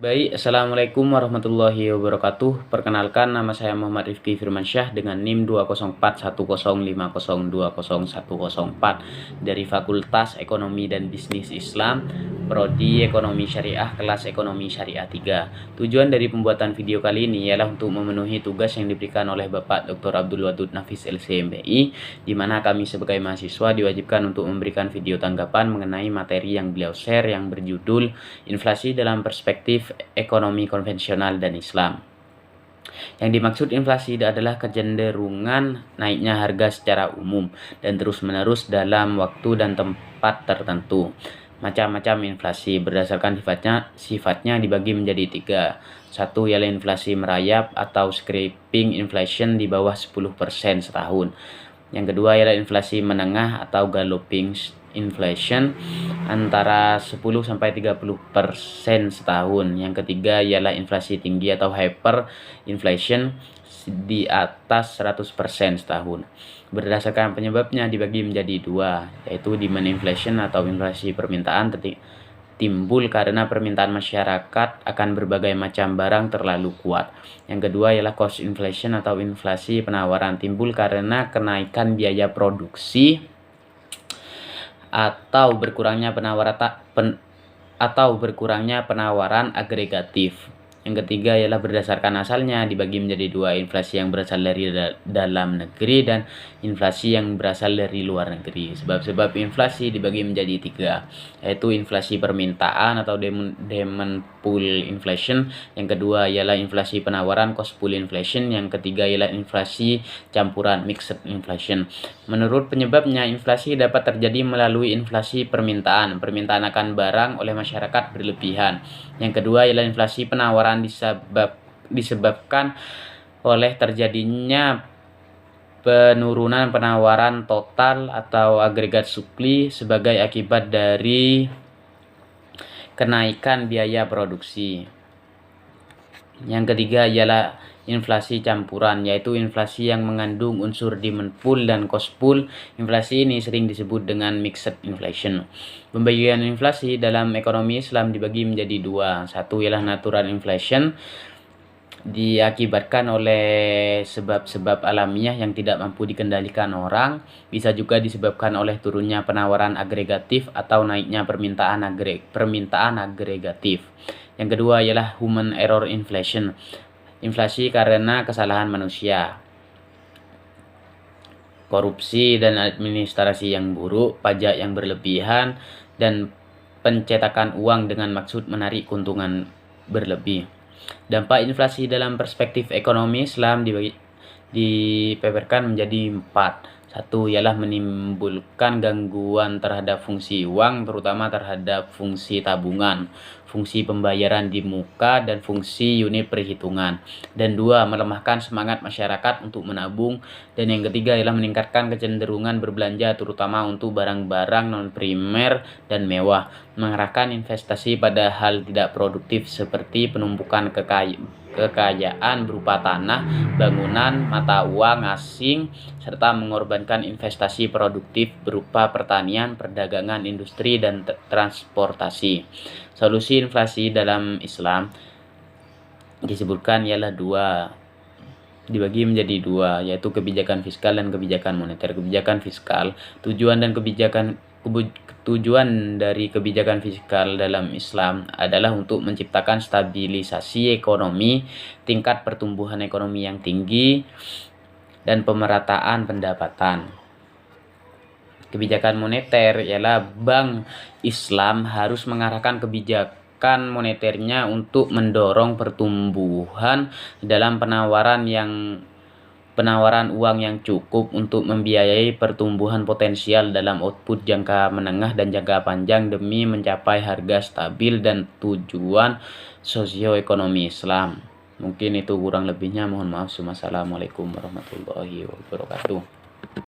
Baik, Assalamualaikum warahmatullahi wabarakatuh. Perkenalkan, nama saya Muhammad Rifki Firmansyah dengan NIM 2041050200104 dari Fakultas Ekonomi dan Bisnis Islam, Prodi Ekonomi Syariah, kelas Ekonomi Syariah 3. Tujuan dari pembuatan video kali ini ialah untuk memenuhi tugas yang diberikan oleh Bapak Dr. Abdul Wadud Nafis LCMBI, di mana kami sebagai mahasiswa diwajibkan untuk memberikan video tanggapan mengenai materi yang beliau share yang berjudul Inflasi dalam Perspektif Ekonomi Konvensional dan Islam. Yang dimaksud inflasi adalah kecenderungan naiknya harga secara umum dan terus-menerus dalam waktu dan tempat tertentu. Macam-macam inflasi berdasarkan sifatnya dibagi menjadi tiga. Satu ialah inflasi merayap atau scraping inflation di bawah 10% setahun. Yang kedua ialah inflasi menengah atau galloping inflation antara 10-30% setahun. Yang ketiga ialah inflasi tinggi atau hyperinflation di atas 100% setahun. Berdasarkan penyebabnya dibagi menjadi dua, yaitu demand inflation atau inflasi permintaan timbul karena permintaan masyarakat akan berbagai macam barang terlalu kuat. Yang kedua ialah cost inflation atau inflasi penawaran, timbul karena kenaikan biaya produksi atau berkurangnya penawaran agregatif. Yang ketiga ialah berdasarkan asalnya, dibagi menjadi dua, inflasi yang berasal dari dalam negeri dan inflasi yang berasal dari luar negeri. Sebab-sebab inflasi dibagi menjadi tiga, yaitu inflasi permintaan atau demand pull inflation. Yang kedua ialah inflasi penawaran, cost pull inflation. Yang ketiga ialah inflasi campuran, mixed inflation. Menurut penyebabnya, inflasi dapat terjadi melalui inflasi permintaan akan barang oleh masyarakat berlebihan. Yang kedua ialah inflasi penawaran disebabkan oleh terjadinya penurunan penawaran total atau agregat supply sebagai akibat dari kenaikan biaya produksi. Yang ketiga ialah inflasi campuran, yaitu inflasi yang mengandung unsur demand pull dan cost pull. Inflasi ini sering disebut dengan mixed inflation. Pembagian inflasi dalam ekonomi Islam dibagi menjadi dua. Satu ialah natural inflation, diakibatkan oleh sebab-sebab alamiah yang tidak mampu dikendalikan orang. Bisa juga disebabkan oleh turunnya penawaran agregatif atau naiknya permintaan agregatif. Yang kedua ialah human error inflation, inflasi karena kesalahan manusia, korupsi dan administrasi yang buruk, pajak yang berlebihan, dan pencetakan uang dengan maksud menarik keuntungan berlebih. Dampak inflasi dalam perspektif ekonomi Islam dipaparkan menjadi 4. Satu ialah menimbulkan gangguan terhadap fungsi uang, terutama terhadap fungsi tabungan, fungsi pembayaran di muka, dan fungsi unit perhitungan. Dan dua, melemahkan semangat masyarakat untuk menabung. Dan yang ketiga ialah meningkatkan kecenderungan berbelanja, terutama untuk barang-barang non-primer dan mewah, mengarahkan investasi pada hal tidak produktif seperti penumpukan kekayaan berupa tanah, bangunan, mata uang asing, serta mengorbankan investasi produktif berupa pertanian, perdagangan, industri, dan transportasi. Solusi inflasi dalam Islam disebutkan ialah dibagi menjadi dua, yaitu kebijakan fiskal dan kebijakan moneter. Kebijakan fiskal, tujuan dari kebijakan fiskal dalam Islam adalah untuk menciptakan stabilisasi ekonomi, tingkat pertumbuhan ekonomi yang tinggi, dan pemerataan pendapatan. Kebijakan moneter ialah Bank Islam harus mengarahkan kebijakan moneternya untuk mendorong pertumbuhan dalam penawaran uang yang cukup untuk membiayai pertumbuhan potensial dalam output jangka menengah dan jangka panjang demi mencapai harga stabil dan tujuan sosioekonomi Islam. Mungkin itu kurang lebihnya, mohon maaf. Wassalamualaikum warahmatullahi wabarakatuh.